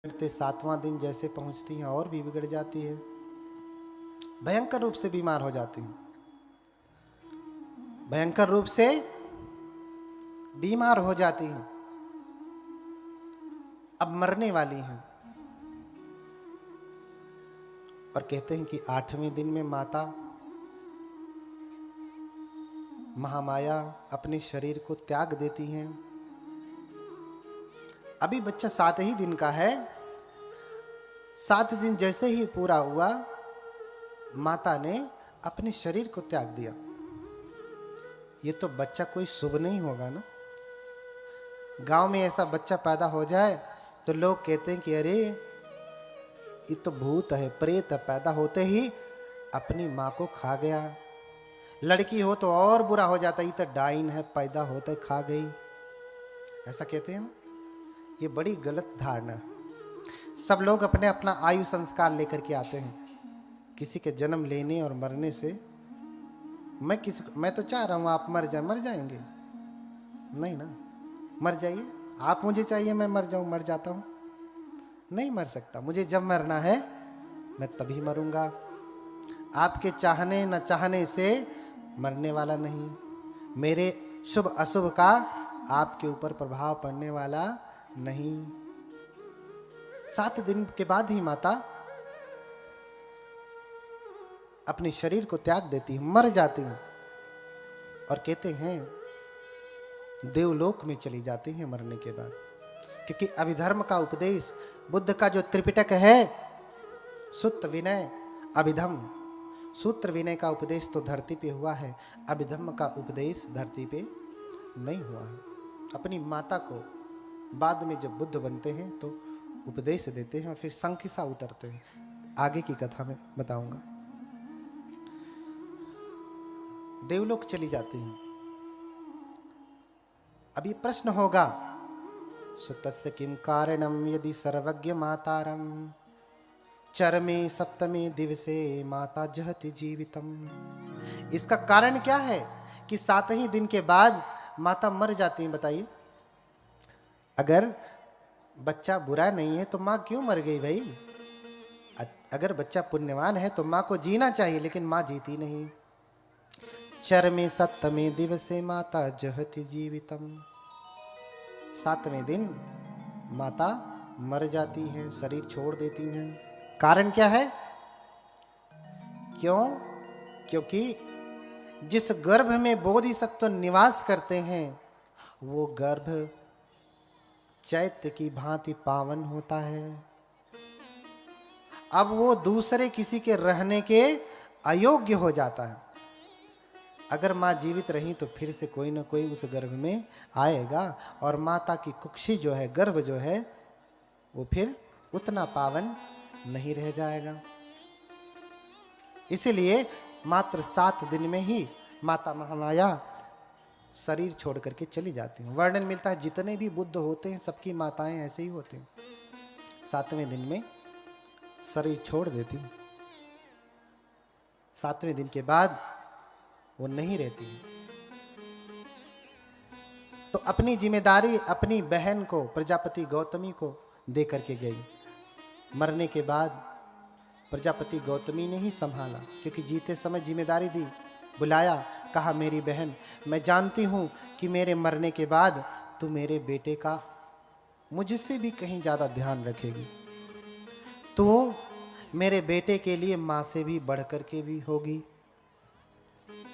बिगड़ते 7वां दिन जैसे पहुंचती हैं और भी बिगड़ जाती है, भयंकर रूप से बीमार हो जाती हैं, भयंकर रूप से बीमार हो जाती हैं, अब मरने वाली हैं। और कहते हैं कि 8वें दिन में माता महामाया अपने शरीर को त्याग देती हैं। अभी बच्चा 7 ही दिन का है, 7 दिन जैसे ही पूरा हुआ माता ने अपने शरीर को त्याग दिया। ये तो बच्चा कोई शुभ नहीं होगा ना। गांव में ऐसा बच्चा पैदा हो जाए तो लोग कहते हैं कि अरे ये तो भूत है, प्रेत है, पैदा होते ही अपनी माँ को खा गया। लड़की हो तो और बुरा हो जाता, ये तो डाइन है, पैदा होते खा गई, ऐसा कहते हैं ना। ये बड़ी गलत धारणा है। सब लोग अपने अपना आयु संस्कार लेकर के आते हैं। किसी के जन्म लेने और मरने से मैं तो चाह रहा हूं आप मर जाएंगे नहीं ना। मर जाइए, आप मुझे चाहिए मैं मर जाऊं, मर जाता हूं, नहीं मर सकता। मुझे जब मरना है मैं तभी मरूंगा। आपके चाहने न चाहने से मरने वाला नहीं। मेरे शुभ अशुभ का आपके ऊपर प्रभाव पड़ने वाला नहीं। 7 दिन के बाद ही माता अपने शरीर को त्याग देती है, मर जाती है। और कहते हैं देवलोक में चली जाती है मरने के बाद, क्योंकि अभिधर्म का उपदेश, बुद्ध का जो त्रिपिटक है, सूत्र विनय अभिधम, सूत्र विनय का उपदेश तो धरती पे हुआ है, अभिधर्म का उपदेश धरती पे नहीं हुआ है। अपनी माता को बाद में जब बुद्ध बनते हैं तो उपदेश देते हैं और फिर संकिसा उतरते हैं। आगे की कथा में बताऊंगा। देवलोक चली जाती हैं। अब ये प्रश्न होगा, सुतस्य किम कारणम यदि सर्वज्ञ मातारम चरमे 7वें दिवसे माता जहति जीवितम। इसका कारण क्या है कि 7 ही दिन के बाद माता मर जाती है? बताइए। अगर बच्चा बुरा नहीं है तो माँ क्यों मर गई भाई? अगर बच्चा पुण्यवान है तो माँ को जीना चाहिए, लेकिन माँ जीती नहीं। चरमे 7वें दिवसे माता जहति जीवितम। 7वें दिन माता मर जाती है, शरीर छोड़ देती हैं। कारण क्या है? क्यों? क्योंकि जिस गर्भ में बोधिसत्व निवास करते हैं वो गर्भ चैत्य की भांति पावन होता है। अब वो दूसरे किसी के रहने के अयोग्य हो जाता है। अगर माँ जीवित रही तो फिर से कोई ना कोई उस गर्भ में आएगा और माता की कुक्षी जो है, गर्भ जो है, वो फिर उतना पावन नहीं रह जाएगा। इसीलिए मात्र 7 दिन में ही माता महामाया शरीर छोड़ करके चली जाती हैं। वर्णन मिलता है जितने भी बुद्ध होते हैं सबकी माताएं ऐसे ही होते हैं, 7वें दिन में शरीर छोड़ देती हैं। 7वें दिन के बाद वो नहीं रहती है। तो अपनी जिम्मेदारी अपनी बहन को, प्रजापति गौतमी को दे करके गई। मरने के बाद प्रजापति गौतमी ने ही संभाला, क्योंकि जीते समय जिम्मेदारी दी, बुलाया, कहा मेरी बहन, मैं जानती हूं कि मेरे मरने के बाद तू मेरे बेटे का मुझसे भी कहीं ज्यादा ध्यान रखेगी। तू मेरे बेटे के लिए मां से भी बढ़ करके भी होगी।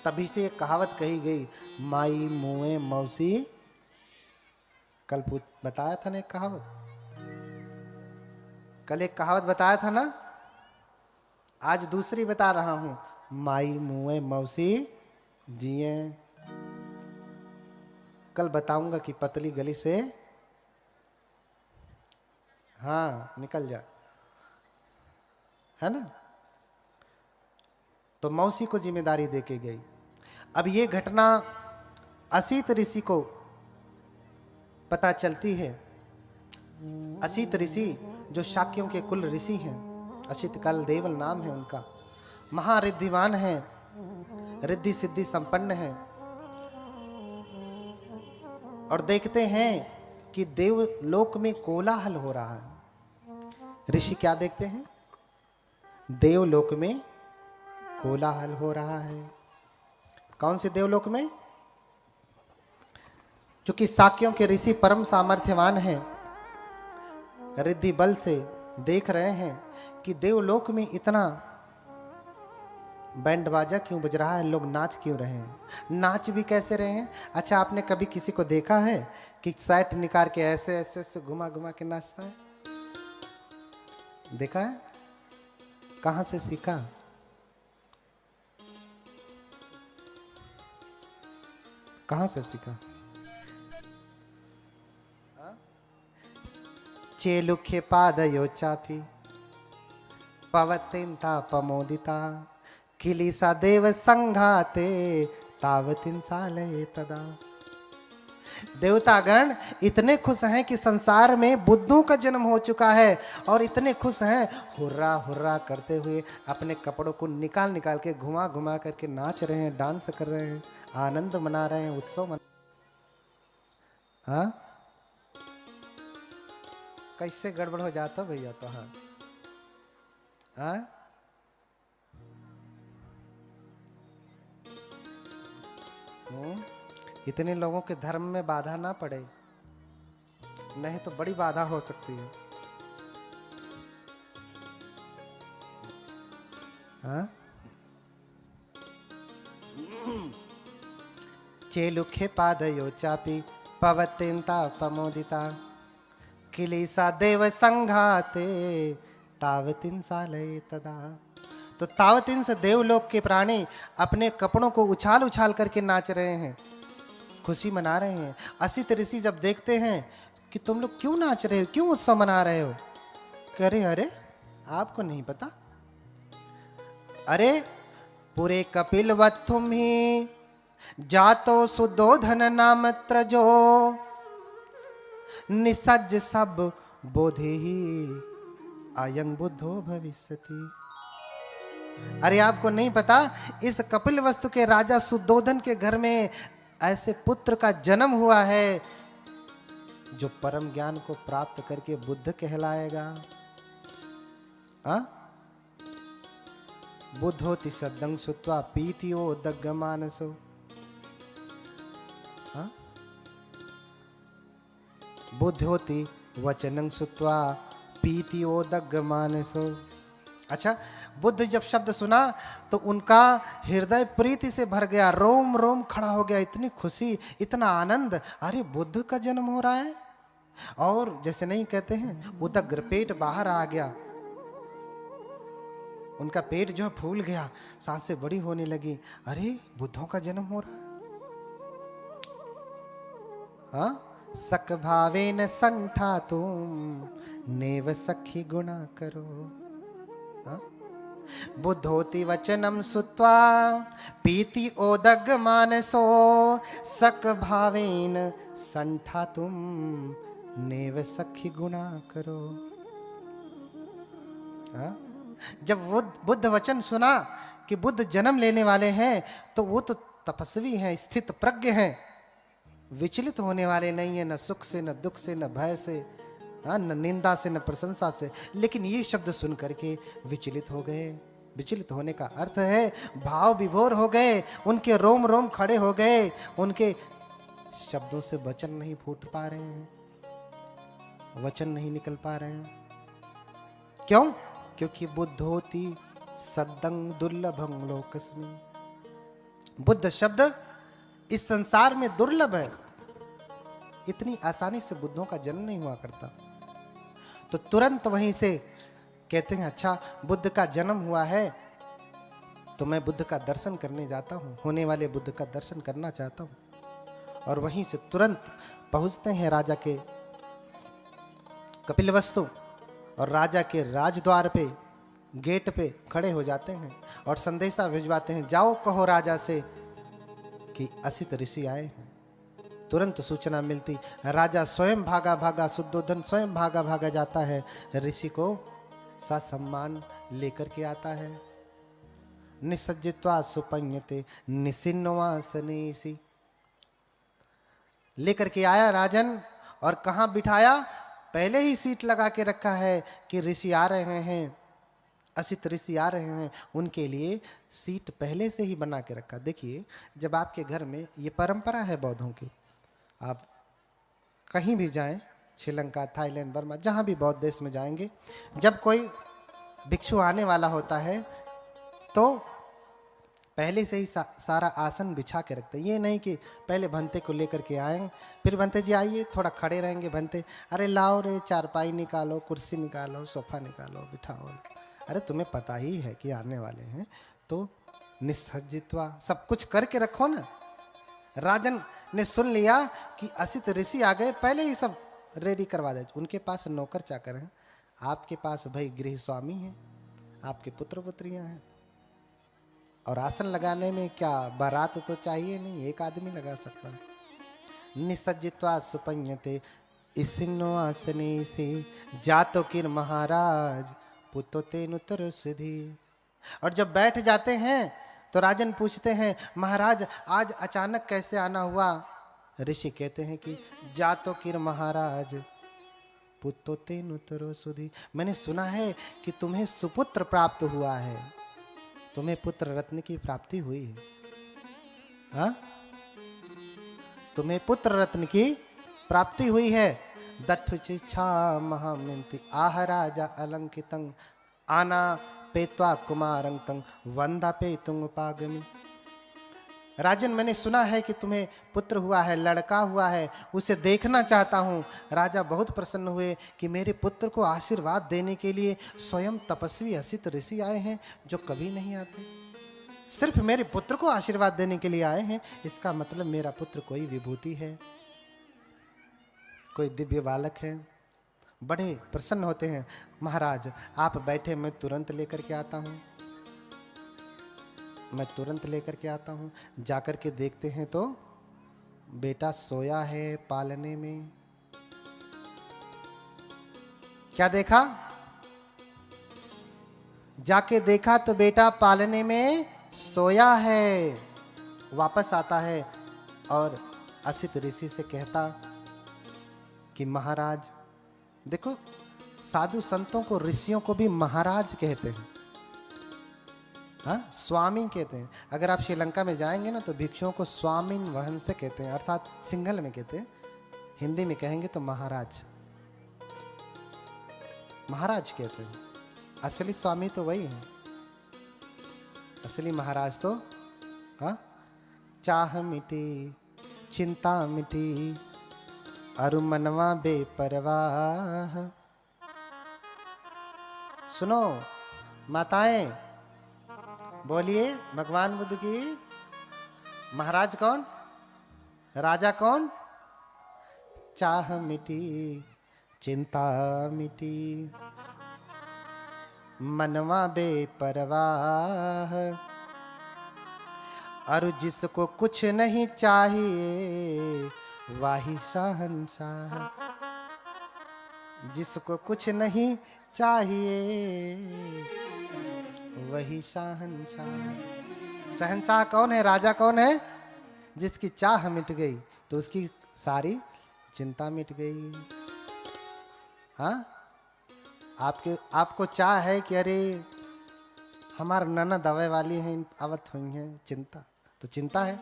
तभी से एक कहावत कही गई, माई मुए मौसी। कल बताया था ना एक कहावत, कल एक कहावत बताया था ना, आज दूसरी बता रहा हूं, माई मुए मौसी जिए। कल बताऊंगा कि पतली गली से हाँ निकल जा, है ना। तो मौसी को जिम्मेदारी देके गई। अब ये घटना असीत ऋषि को पता चलती है। असीत ऋषि जो शाक्यों के कुल ऋषि हैं, असित काल देवल नाम है उनका, महारिद्धिवान है, रिद्धि सिद्धि संपन्न है। और देखते हैं कि देवलोक में कोलाहल हो रहा है, ऋषि क्या देखते हैं? देवलोक में कोलाहल हो रहा है। कौन से देवलोक में? चूंकि साक्यों के ऋषि परम सामर्थ्यवान हैं, रिद्धि बल से देख रहे हैं कि देवलोक में इतना बैंड बाजा क्यों बज रहा है, लोग नाच क्यों रहे हैं, नाच भी कैसे रहे हैं। अच्छा, आपने कभी किसी को देखा है कि साइट निकाल के ऐसे ऐसे ऐसे घुमा घुमा के नाचता है? देखा है? कहां से सीखा? कहां से सीखा? चेलुखे पादयो चापी पवतिंता पमोदिता किलीसा देव संघाते तावतिन सालये तदा। देवतागण इतने खुश हैं कि संसार में बुद्धों का जन्म हो चुका है, और इतने खुश हैं, हुर्रा हुर्रा करते हुए अपने कपड़ों को निकाल निकाल के घुमा घुमा करके नाच रहे हैं, डांस कर रहे हैं, आनंद मना रहे हैं, उत्सव मना। हाँ, कैसे गड़बड़ हो जाता भैया? तो हाँ, हाँ? इतने लोगों के धर्म में बाधा ना पड़े, नहीं तो बड़ी बाधा हो सकती है। हाँ? चेलुखे पादयो चापी पवतिंता पमोदिता किलीसा देव संघाते तावतिन सालये तदा। तो तावतिन से देवलोक के प्राणी अपने कपड़ों को उछाल उछाल करके नाच रहे हैं, खुशी मना रहे हैं। असित ऋषि जब देखते हैं कि तुम लोग क्यों नाच रहे हो, क्यों उत्सव मना रहे हो, कह रहे अरे आपको नहीं पता? अरे पूरे कपिलवत तुम ही जातो सुदोधन नाम त्रजो निसज्ज सब बोधे ही आयंग बुद्धो भविष्यति। अरे आपको नहीं पता, इस कपिल वस्तु के राजा सुदोधन के घर में ऐसे पुत्र का जन्म हुआ है जो परम ज्ञान को प्राप्त करके बुद्ध कहलाएगा। बुद्धोति सद्दं सुत्वा पीतियो दग्गमानसो। बुद्धोति वचनं सुत्वा पीतियो दग्गमानसो। अच्छा, बुद्ध जब शब्द सुना तो उनका हृदय प्रीति से भर गया, रोम रोम खड़ा हो गया, इतनी खुशी, इतना आनंद। अरे बुद्ध का जन्म हो रहा है, और जैसे नहीं कहते हैं उदग्र, पेट बाहर आ गया, उनका पेट जो फूल गया, सांसें बड़ी होने लगी। अरे बुद्धों का जन्म हो रहा है। हाँ, सक भावेन संठा तुम नेव सखी गुणा करो। हाँ? बुद्धोति वचनम सुत्वा पीति ओदग मानसो सक भावेन संठा तुम नेव सखी गुणा करो। हाँ? जब वो बुद्ध वचन सुना कि बुद्ध जन्म लेने वाले हैं, तो वो तो तपस्वी हैं, स्थित प्रज्ञ हैं, विचलित होने वाले नहीं है, न सुख से, न दुख से, न भय से, न निंदा से, न प्रशंसा से। लेकिन ये शब्द सुन करके विचलित हो गए। विचलित होने का अर्थ है भाव विभोर हो गए, उनके रोम रोम खड़े हो गए, उनके शब्दों से वचन नहीं फूट पा रहे हैं, वचन नहीं निकल पा रहे हैं। क्यों? क्योंकि बुद्धोति सद्दं दुर्लभं लोकस्मिन्। बुद्ध शब्द इस संसार में दुर्लभ है, इतनी आसानी से बुद्धों का जन्म नहीं हुआ करता। तो तुरंत वहीं से कहते हैं अच्छा बुद्ध का जन्म हुआ है तो मैं बुद्ध का दर्शन करने जाता हूँ, होने वाले बुद्ध का दर्शन करना चाहता हूँ। और वहीं से तुरंत पहुंचते हैं राजा के कपिलवस्तु, और राजा के राजद्वार पे, गेट पे खड़े हो जाते हैं और संदेशा भिजवाते हैं, जाओ कहो राजा से कि असित ऋषि आए हैं। तुरंत सूचना मिलती, राजा स्वयं भागा भागा, सुद्धोधन स्वयं भागा भागा जाता है, ऋषि को ससम्मान लेकर के आता है। निसज्जित्वा सुपन्यते निसिन्नवासनेसी, लेकर के आया राजन, और कहां बिठाया? पहले ही सीट लगा के रखा है कि ऋषि आ रहे हैं, असित ऋषि आ रहे हैं, उनके लिए सीट पहले से ही बना के रखा। देखिए, जब आपके घर में, ये परंपरा है बौद्धों की, आप कहीं भी जाएं, श्रीलंका, थाईलैंड, बर्मा, जहां भी बौद्ध देश में जाएंगे, जब कोई भिक्षु आने वाला होता है तो पहले से ही सारा आसन बिछा के रखते हैं। ये नहीं कि पहले भंते को लेकर के आए, फिर भंते जी आइए, थोड़ा खड़े रहेंगे, भंते अरे लाओ रे, चारपाई निकालो, कुर्सी निकालो, सोफा निकालो, बिठाओ। अरे तुम्हें पता ही है कि आने वाले हैं, तो निस्सज्जित्वा सब कुछ करके रखो ना। राजन ने सुन लिया कि असित ऋषि आ गए, पहले ही सब रेडी करवा दे। उनके पास नौकर चाकर हैं, आपके पास भाई गृह स्वामी है, आपके पुत्र पुत्रियां हैं, और आसन लगाने में क्या बारात तो चाहिए नहीं, एक आदमी लगा सकता है। निसज्जित्वा सुपन्यते इसिनो आसने से जातो किर महाराज पुतो तेनुतर सुधी। और जब बैठ जाते हैं तो राजन पूछते हैं, महाराज आज अचानक कैसे आना हुआ? ऋषि कहते हैं कि जातो किर महाराज पुतो तेनुतर सुधी, मैंने सुना है कि तुम्हें सुपुत्र प्राप्त हुआ है, तुम्हें पुत्र रत्न की प्राप्ति हुई है। हाँ, तुम्हें पुत्र रत्न की प्राप्ति हुई है। दत्तुचिच्छा महामिन्ति आह राजा अलंकितं आना पेत्वा कुमारं तं वंदा पे तुंग पागमी। राजन, मैंने सुना है कि तुम्हें पुत्र हुआ है, लड़का हुआ है, उसे देखना चाहता हूँ। राजा बहुत प्रसन्न हुए कि मेरे पुत्र को आशीर्वाद देने के लिए स्वयं तपस्वी असित ऋषि आए हैं, जो कभी नहीं आते। सिर्फ मेरे पुत्र को आशीर्वाद देने के लिए आए हैं, इसका मतलब मेरा पुत्र कोई विभूति है, कोई दिव्य बालक है। बड़े प्रसन्न होते हैं। महाराज आप बैठे, मैं तुरंत लेकर के आता हूँ, मैं तुरंत लेकर के आता हूँ। जाकर के देखते हैं तो बेटा सोया है पालने में। क्या देखा? जाके देखा तो बेटा पालने में सोया है। वापस आता है और असित ऋषि से कहता कि महाराज, देखो साधु संतों को, ऋषियों को भी महाराज कहते हैं, हाँ, स्वामी कहते हैं। अगर आप श्रीलंका में जाएंगे ना तो भिक्षुओं को स्वामिन वहन से कहते हैं, अर्थात सिंगल में कहते हैं। हिंदी में कहेंगे तो महाराज, महाराज कहते हैं। असली स्वामी तो वही है, असली महाराज तो, हाँ, चाह मिटी चिंता मिटी अरु मनवा बेपरवाह। सुनो माताएं, बोलिए भगवान बुद्ध की। महाराज कौन? राजा कौन? चाह मिटी चिंता मिटी मनवा बेपरवाह। और जिसको कुछ नहीं चाहिए वाही शहंशाह। जिसको कुछ नहीं चाहिए वही शहंशाह। शहंशाह कौन है? राजा कौन है? जिसकी चाह मिट गई तो उसकी सारी चिंता मिट गई। हाँ, आपको चाह है कि अरे हमार नना दवाई वाली हैं, आवत हुई हैं, चिंता तो चिंता है।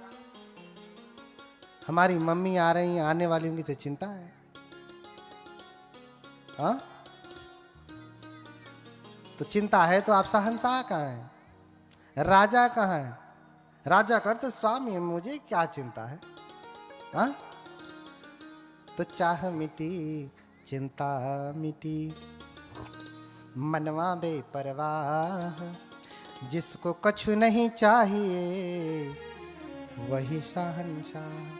हमारी मम्मी आ रही हैं, आने वाली होंगी तो चिंता है। हाँ, तो चिंता है तो आप शहंशाह कहाँ हैं? राजा कहाँ है? राजा कर तो स्वामी, मुझे क्या चिंता है? हाँ, तो चाह मिटी चिंता मिटी मनवा बेपरवाह। जिसको कछु नहीं चाहिए वही शहंशाह।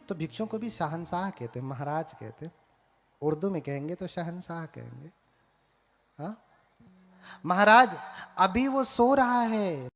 तो भिक्षुओं को भी शहंशाह कहते हैं, महाराज कहते हैं। उर्दू में कहेंगे तो शहंशाह कहेंगे। हाँ, महाराज अभी वो सो रहा है।